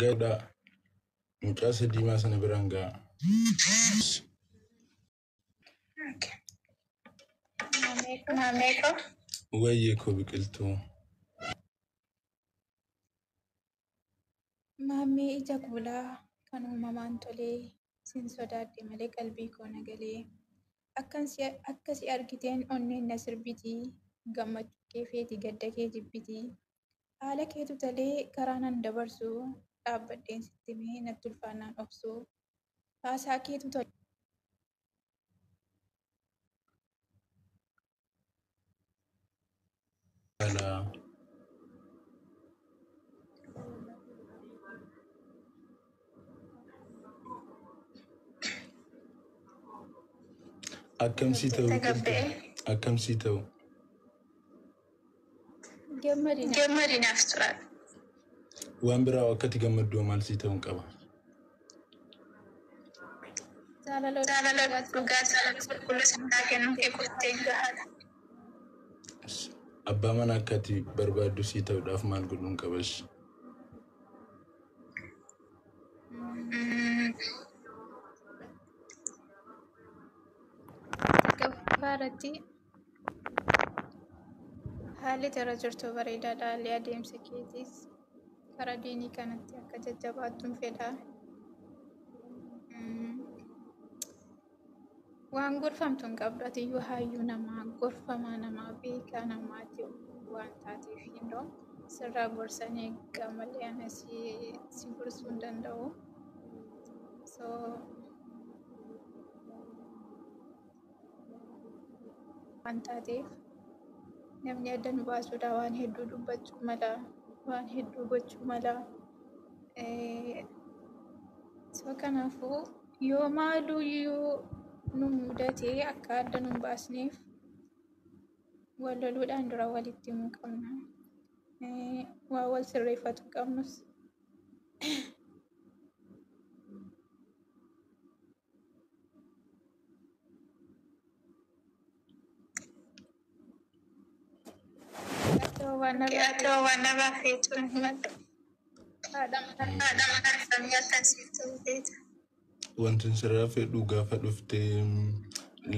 Gada mucasa dima sana biranga. Okay. Mameko. Waye ko biqiltu. Mami ija kulaa kan uumamaan tolee sin sodaadhe malee qalbii koo nagalee akkasi argiteen onneen na sirbitii gammachuu kee feeti gadda kee jibbitii haala keetu talee karaa nan dabarsu dhaabbadheen sitti mee natti ulfaannaan obsu haasaa keetu tole. Akkamsi ta'u biqiltu. Akkamsi ta'u. Gammadinaaf tura. Waan biraa akkati gammaddu maal si ta'uun qaba? Jaalala dhugaa jaalala qulqulluu sanaa kennu kee kurteen gahaadha. Abbaa mana akkati barbaaddu si ta'uudhaaf maal godhuun qabas? Gabbaarratti haalli irra jirtu bareedaadha. Haalli adeemsa keetiis karaa diinii kanatti akka jajjabaattuun fedha. Waan gorfamtuun qabdu atiyyuu hayyuu namaa gorfamaa namaa beekaa namaati waan taateef yeroo sirraa gorsanii malee ana si gorsuu hin danda'u. Waan taateef namni adda nu baasuudha waan hedduu dubbachuu mala waan hedduu gochuu mala. Kanaafuu yoo maaluyyuu nu mudatee akka adda nu baasneef wal loluudhaan dura walitti himuu qabna. Waa wal sirreeffatu qabnus. Atoo waan namaa feetuun himadhu. Haadha manaa samii akkasii ta'uu feeta. Wanti sirraa fedhu gaafa dhuftee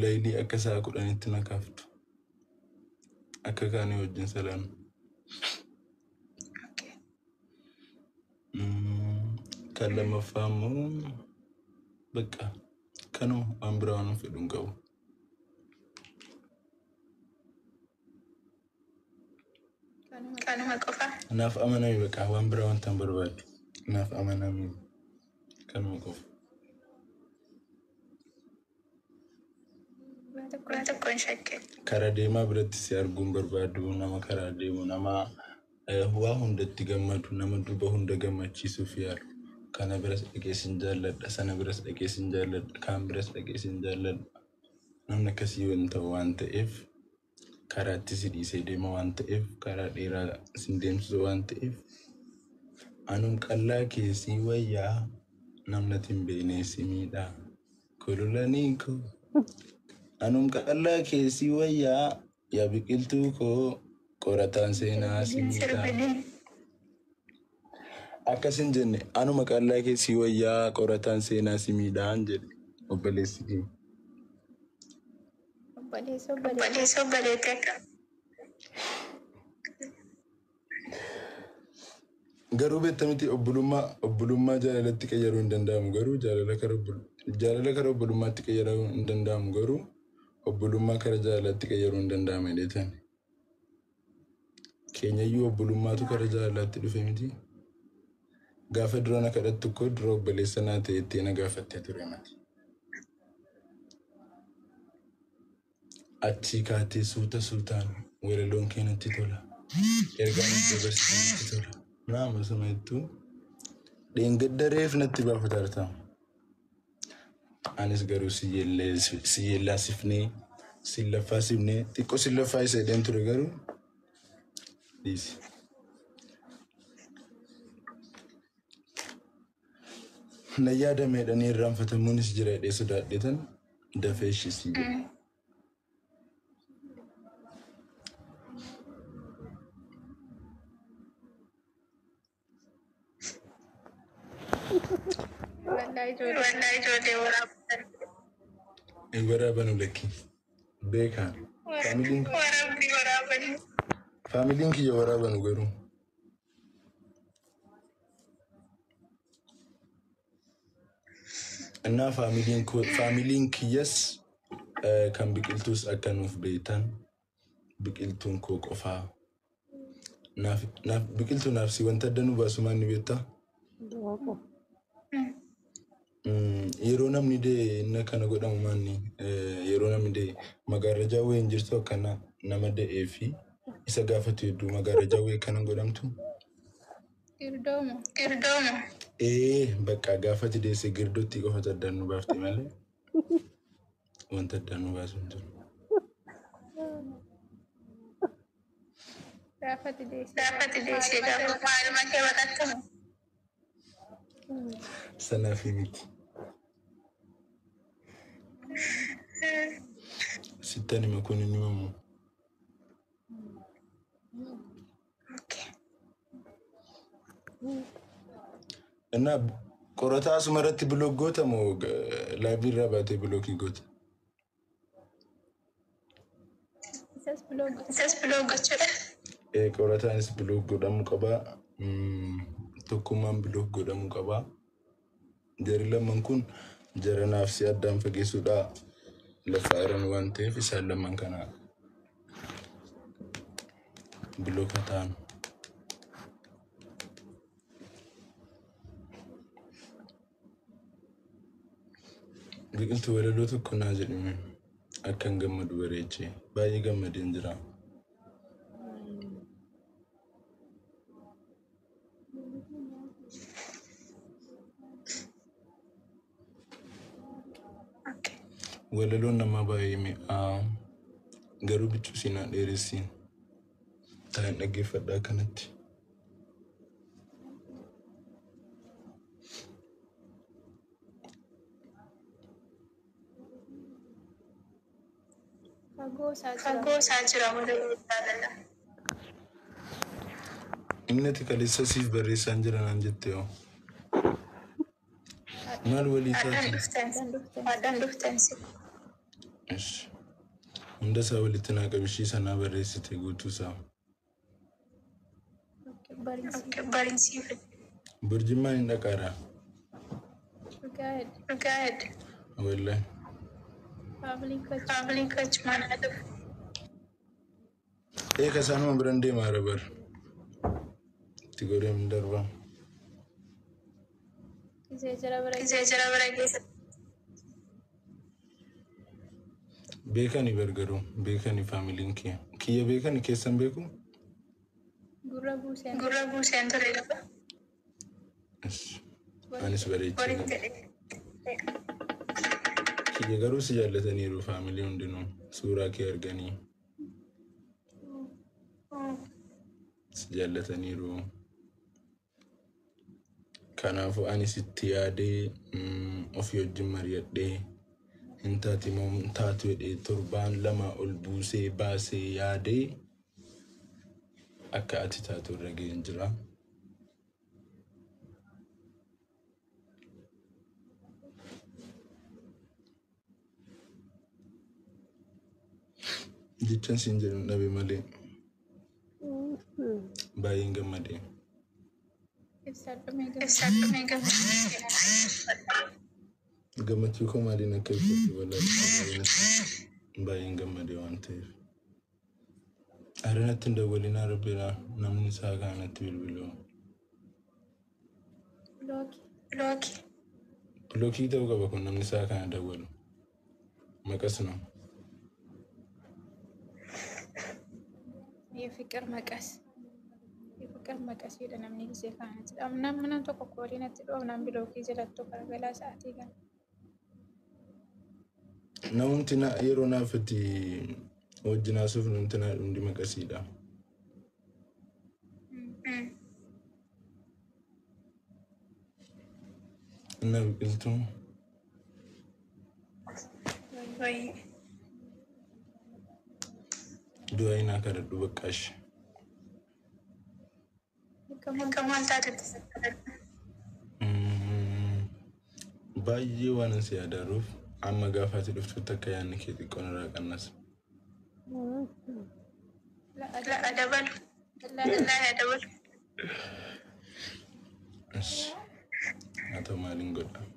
laylii akka sa'a 10tti na kaaftu. Akka kaanii wajjin salaanu. Kan lammaffaa immoo bakka kanuma waan biraa waan fedhu hin qabu. Kanuma qofa. Naaf amanami bakka waan biraa wanta hin barbaadu. Naaf amanami kanuma qofa. Waan tokko hin shakke. Karaa deemaa biratti si arguun barbaadu nama karaa deemu nama waa hundatti gammadu nama duuba hunda gammachiisuuf yaalu. Kana biras dhaqee sin jaalladha sana biras dhaqee sin jaalladha kaan biras dhaqee sin jaalladha. Namni akkasii waan ta'eef karaatti si dhiisee deema waan ta'eef karaa dheeraa sin deemsisu waan ta'eef anum qallaa keessii wayyaa namnatti hin beekne si miidhaa kululanii koo. Anum qallaa keessii wayyaa yaa biqiltuu koo qorataan seenaa si miidhaa. Akkasin jenne anuma qallaa keessii wayyaa qorataan seenaa si miidhaan jedhe obboleessi kee. Obboleettii akka. Garuu beektamiti obbolummaa jaalalatti qayyaruu hin danda'amu garuu jaalala kara obbolummaatti qayyaruu hin danda'amu garuu obbolummaa kara jaalalatti qayyaruu hin danda'amu jedhetan. Keenyayyuu obbolummaatu kara jaalalaatti dhufe miti. Gaafa durana kadhattu koo dura obboleessa naa ta'e itti na gaafattee ture mati. Achi kaatee suutaan walaloon kee natti tola. Ergaan itti dabarsitu natti tola. Naama suma jettu dheengadda reef natti baafata artamu. Anis garuu siyyeellaa sifnee sillaffaa sifnee xiqqoo sillaffaa isa jedheen ture garuu dhiisi. Na yaadameedhanii irraanfatamuunis jira jedhee sodaadheetan dafee ishii jedhe. والله جودي waraabanu lakki beekaan وربي faamiliin kiyya waraabanu garuu innaa faamiliin kiyyas kan biqiltuus akka nuuf beektan biqiltuun koo qofaa naaf biqiltuu naaf si wanta danuu baasumaan ni beektaa yeroo namni dee inna kana godhamu maanni yeroo namni dee magaarrajaa wayii jirtu akkana nama da'ee fi isa gaafatu hedduu magaarrajaa wayii kana godhamtu Girdoomo bakka gaafati deesse girdootti qofa addaan nu baafte malee wanta addaan nu baasu hin jiru. Gaafati deesse gaafa maaluma kee baqattamu Sanaaf miti. Sittani makuni ni mamu. Ana qorata asumarratti blog goota moo live irra baate blog goota? Isas blog gochuudha. Qorataanis blog godhamu qaba. Tokkummaan blog godhamu qaba. Jarri lamaan kun jara naaf si addaan fageessuudha. Lafa iran waan ta'eef isaan lamaan kana blog ta'an. Biqiltuu walaloo tokko naa jedhame akkan gammadu bareechee baay'ee gammadeen jira. Walaloon nama baay'ee mi'aa garuu bichuu siinaa dheeressiin taa'in dhaggeeffadhaa kanatti. Fagoo isaa jira walaloo jaalala. Inni ati kaleessa siif barreessaan jira naan jette yoo. Maal walii taati? Aadaan dhuftensi. Hunda isaa walitti naa qabishii sanaa barreessite guutuusaa. Barinsiifi. Burjimmaan hin dhaqaaraa? Dhugaadha. Wallahi. Faamiliin kachi mana dhufu. Eeka isaanuma biran deemaa rabar. Itti godheem darbaa. Isee jira bira keessatti. Beekani bargaruu beekani faamiliin kiyya beekani keessan beeku? Gurra buuseen ture lafa. Anis bareechee. Kiyya garuu si jaallataniiru faamilii hundinuu suuraa kee arganii si jaallataniiru. Kanaafuu ani sitti yaadee ofii wajjin mari'adhee hin taati moo hin taatu jedhee torbaan lama ol buusee baasee yaadee akka ati taatu irra ga'een jira. Jechaan siin jedhan dhabe malee baay'een gammadee. Ibsadhumee Gammachuu koo maaliin akka ibsatu walaa baay'een gammadee waan ta'eef. Arinatti hin dawwaliin arabbeedha namni isaa kanatti bilbiluu. Bilookii ta'uu qaba kun namni isaa kana dawwalu. Maqas ነው. የፍቅር መቀስ ሄደ namni ጊዜ ካነት ምናምን tokko koodiinatti dhoofnaan bilookii jalatti gargalaa sa'aatii kana. Namumti yeroo naaf itti wajjin haasuuf namti hundi maqasiidha. Inna biqiltuu. Du'a inaa kadhadhu baqqaash. Akka maal taatutti sakkaladha. باي وانا سيادروف أما قافات الفتوتة يعني كي تكون راك الناس لا أدبل لا أدبل إيش هاتو مالين قد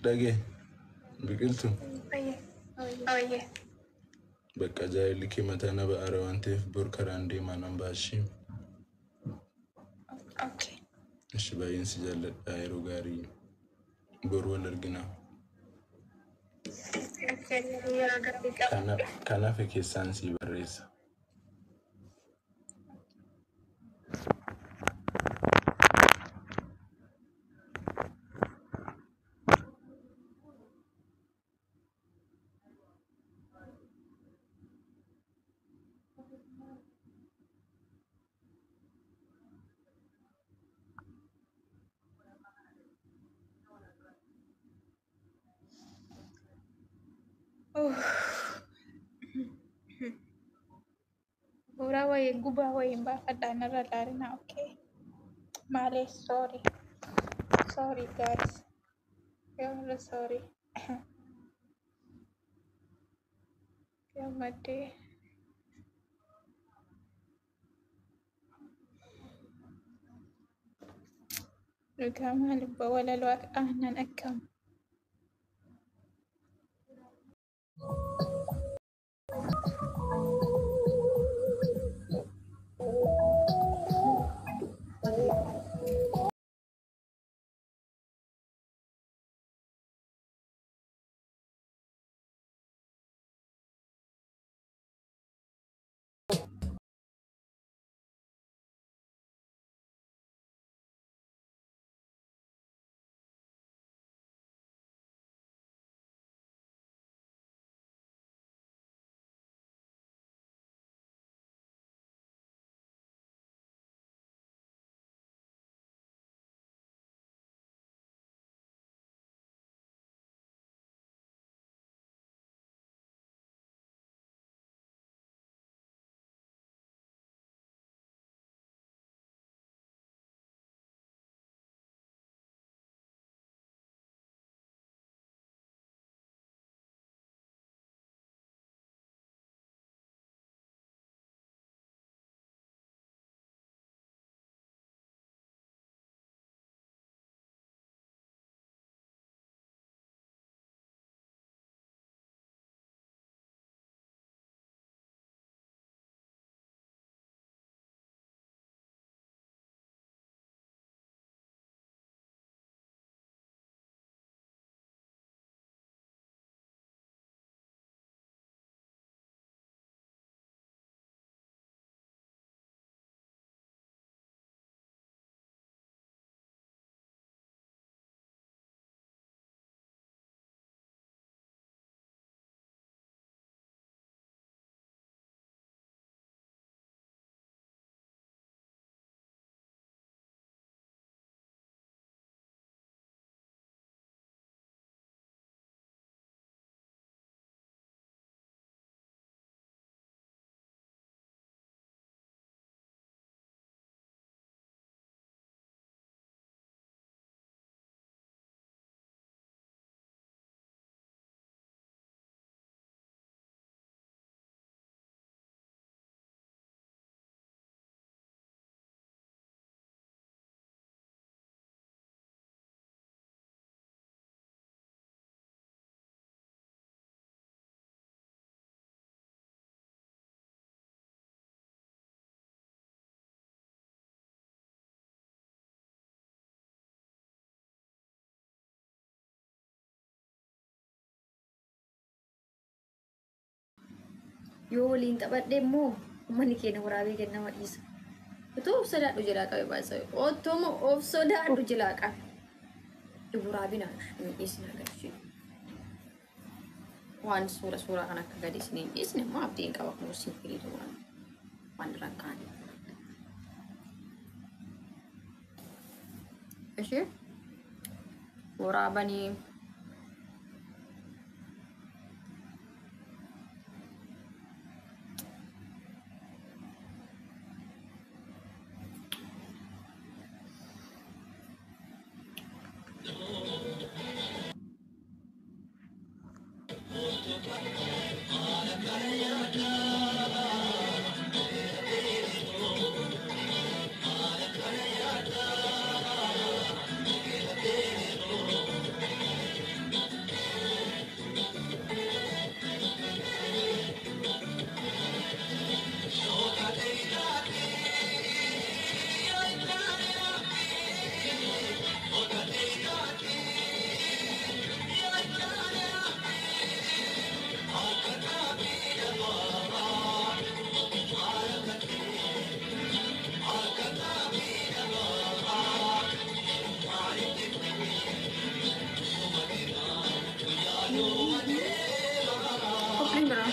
دقي بقلتو أوه بقى جاي لكي متى أنا بأروان تيف بركر عندي ما نباشي أوكي إيش باين سجل الدائرو غاري برو الرجنا كان في كيسانسي بريس Ura way guba way mbafadha narallarina. Okay. Male, sorry. Sorry guys. You're sorry. Yamate. Lugama lubba wala luwak ahnan akkam. Yoo waliin taphadhe immoo uummanni keenya waraabee kennama dhiisa. Otoo of sodaadhu jalaa qabe baay'isa. Otoo of sodaadhu jalaa qabe. Waraabina hin dhiisne agarsiisu. Waan suuraa kan akka gadi isin hin dhiisne immoo abdiin qaba kun isin firiitu waan rakkaani. Ishee waraabanii Kopling bro.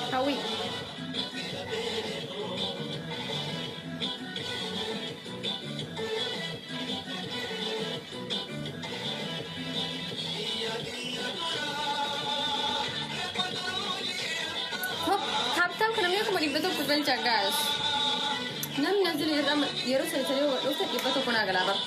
Hawi. Hop, tap kenapa aku mau dibetul kuben cagas. Nam nazil iram yero saya waktu itu dibetul pun agak lapar.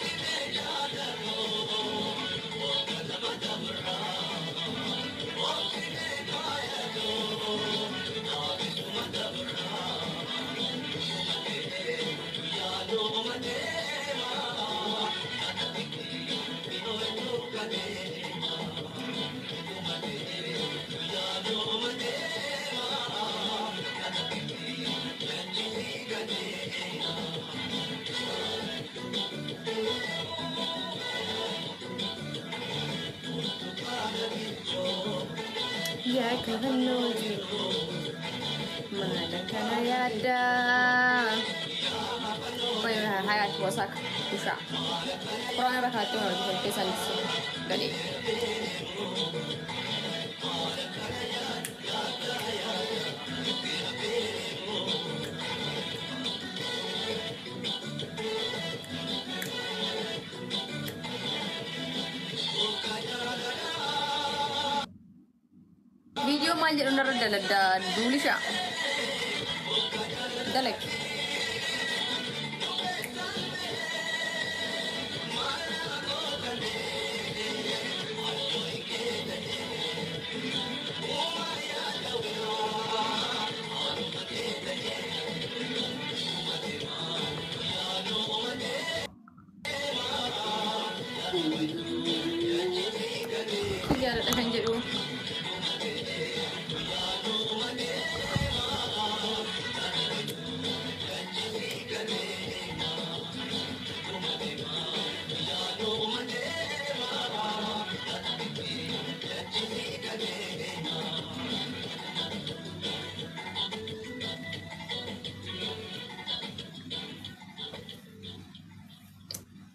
Ya kehenuji mana kana yada hayat wasak usha kurang apa hatu harus kesan gede video manjat under dalada dulu sya dalek ya ada hanjat dulu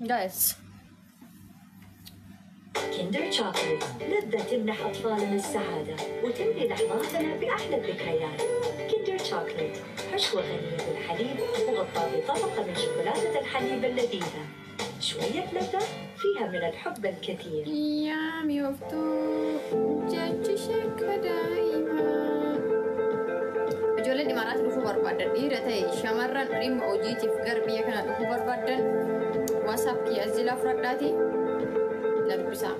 guys كندر شوكليت لذة تمنح أطفالنا السعادة وتملي لحظاتنا بأحلى الذكريات. كندر شوكليت حشوة غنية بالحليب مغطاة بطبقة من شوكولاتة الحليب اللذيذة. شوية لذة فيها من الحب الكثير. يا ميوفتو جاتشك دايما ijoolleen imaaraatti dhufuu barbaadan dhiira ta'e shamarran dhimma hojiitiif gara biyya kana dhufuu barbaadan waasaap kiyya zilaa fudhadhaati labbisaa.